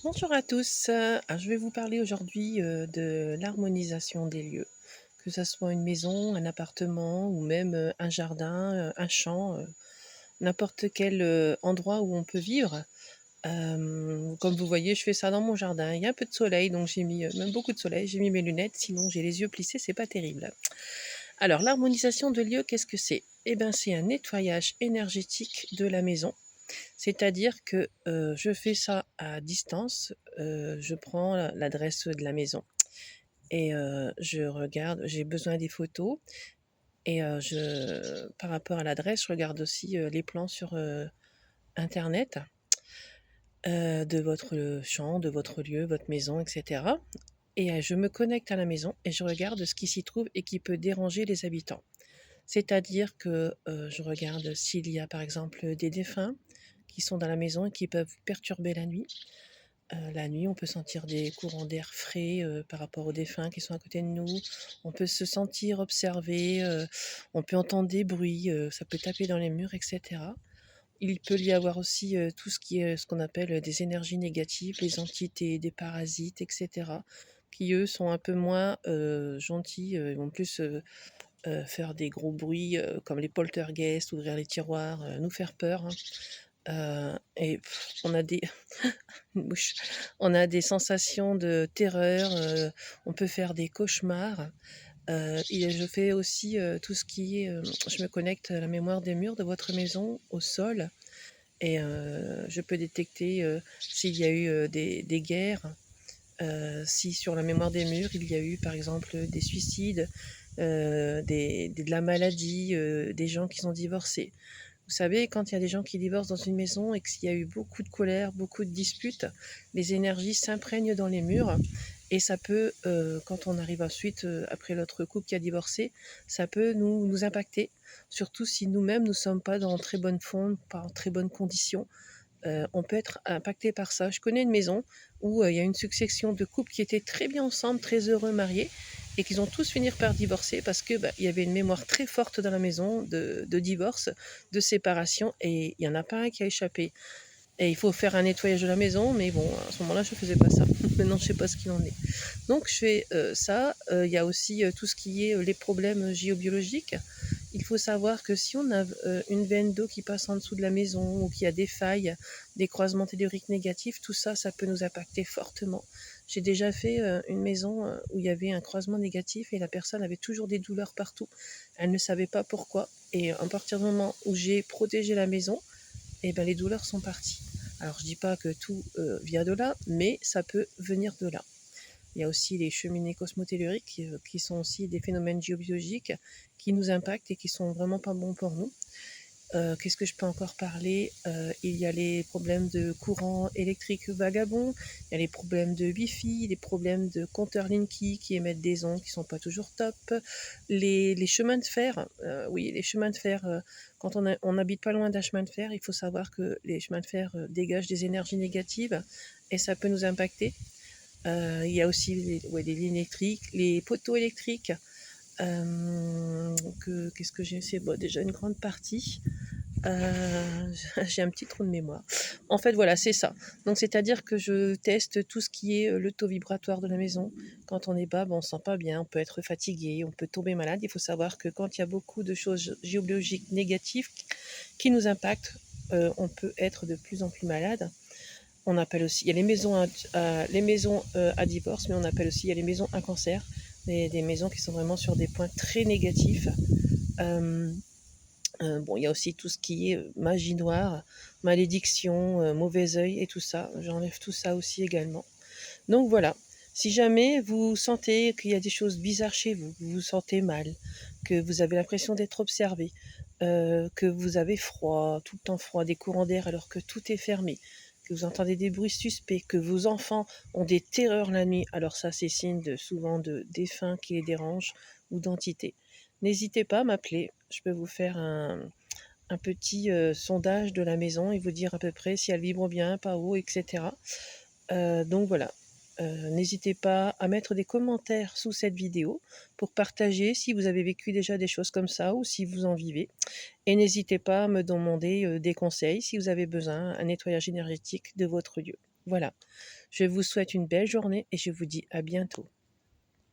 Bonjour à tous, je vais vous parler aujourd'hui, de l'harmonisation des lieux. Que ça soit une maison, un appartement ou même, un jardin, un champ, n'importe quel, endroit où on peut vivre. Comme vous voyez, je fais ça dans mon jardin. Il y a un peu de soleil, donc j'ai mis, même beaucoup de soleil, j'ai mis mes lunettes, sinon j'ai les yeux plissés, c'est pas terrible. Alors l'harmonisation de lieux, qu'est-ce que c'est? Eh ben, c'est un nettoyage énergétique de la maison. C'est-à-dire que, je fais ça à distance, je prends l'adresse de la maison et je regarde, j'ai besoin des photos et je par rapport à l'adresse, je regarde aussi, les plans sur, internet, de votre champ, de votre lieu, votre maison et cetera et je me connecte à la maison et je regarde ce qui s'y trouve et qui peut déranger les habitants. C'est-à-dire que, je regarde s'il y a par exemple des défunts qui sont dans la maison et qui peuvent perturber la nuit. La nuit, on peut sentir des courants d'air frais, par rapport aux défunts qui sont à côté de nous. On peut se sentir observé, on peut entendre des bruits, ça peut taper dans les murs et cetera. Il peut y avoir aussi, tout ce qui est, ce qu'on appelle, des énergies négatives, les entités, des parasites et cetera, qui eux sont un peu moins, gentils, ils vont plus, faire des gros bruits, comme les poltergeists, ouvrir les tiroirs, nous faire peur, hein. Et on a des une mouche. On a des sensations de terreur, on peut faire des cauchemars. Et je fais aussi, tout ce qui est, je me connecte à la mémoire des murs de votre maison, au sol et je peux détecter, s'il y a eu, des guerres, si sur la mémoire des murs, il y a eu par exemple, des suicides, de la maladie, des gens qui sont divorcés. Vous savez, quand il y a des gens qui divorcent dans une maison et qu'il y a eu beaucoup de colère, beaucoup de disputes, les énergies s'imprègnent dans les murs et ça peut, quand on arrive ensuite, après l'autre couple qui a divorcé, ça peut nous impacter, surtout si nous-mêmes nous ne sommes pas dans très bonne forme, pas en très bonnes conditions. On peut être impacté par ça. Je connais une maison où, il y a une succession de couples qui étaient très bien ensemble, très heureux mariés et qu'ils ont tous fini par divorcer parce que, bah, il y avait une mémoire très forte dans la maison de divorce, de séparation et il y en a pas un qui a échappé et il faut faire un nettoyage de la maison mais bon, à ce moment-là, je faisais pas ça. Maintenant, je sais pas ce qu'il en est. Donc je fais, ça, il y a aussi, tout ce qui est, les problèmes géobiologiques. Il faut savoir que si on a, une veine d'eau qui passe en dessous de la maison ou qu'il y a des failles, des croisements telluriques négatifs, tout ça, ça peut nous impacter fortement. J'ai déjà fait, une maison, où il y avait un croisement négatif et la personne avait toujours des douleurs partout. Elle ne savait pas pourquoi et à partir du moment où j'ai protégé la maison et ben, les douleurs sont parties. Alors je dis pas que tout, vient de là, mais ça peut venir de là. Il y a aussi les cheminées cosmotelluriques, qui sont aussi des phénomènes géobiologiques qui nous impactent et qui sont vraiment pas bons pour nous. Qu'est-ce que je peux encore parler? Il y a les problèmes de courant électrique vagabond, il y a les problèmes de Wi-Fi, les problèmes de compteurs Linky qui émettent des ondes qui sont pas toujours top. Les chemins de fer, oui, les chemins de fer, quand on n'habite pas loin d'un chemin de fer, il faut savoir que les chemins de fer, dégagent des énergies négatives et ça peut nous impacter. Il y a aussi les lignes électriques, les poteaux électriques. Qu'est-ce que j'ai fait? Bon, déjà une grande partie. J'ai un petit trou de mémoire. En fait, voilà, c'est ça. Donc, c'est-à-dire que je teste tout ce qui est le taux vibratoire de la maison. Quand on est bas, ben, on ne se sent pas bien, on peut être fatigué, on peut tomber malade. Il faut savoir que quand il y a beaucoup de choses géobiologiques négatives qui nous impactent, on peut être de plus en plus malade. On appelle aussi, il y a les maisons à divorce, mais on appelle aussi, il y a les maisons à cancer, des maisons qui sont vraiment sur des points très négatifs. Euh, bon, il y a aussi tout ce qui est magie noire, malédiction, mauvais œil et tout ça. J'enlève tout ça aussi également. Donc voilà, si jamais vous sentez qu'il y a des choses bizarres chez vous, vous vous sentez mal, que vous avez l'impression d'être observé, que vous avez froid, tout le temps froid, des courants d'air alors que tout est fermé, que vous entendez des bruits suspects, que vos enfants ont des terreurs la nuit, alors ça c'est signe souvent de défunts qui les dérangent ou d'entités. N'hésitez pas à m'appeler, je peux vous faire un petit sondage de la maison et vous dire à peu près si elle vibre bien, pas haut, etc. Donc voilà. N'hésitez pas à mettre des commentaires sous cette vidéo pour partager si vous avez vécu déjà des choses comme ça ou si vous en vivez. Et n'hésitez pas à me demander des conseils si vous avez besoin, un nettoyage énergétique de votre lieu. Voilà. Je vous souhaite une belle journée et je vous dis à bientôt.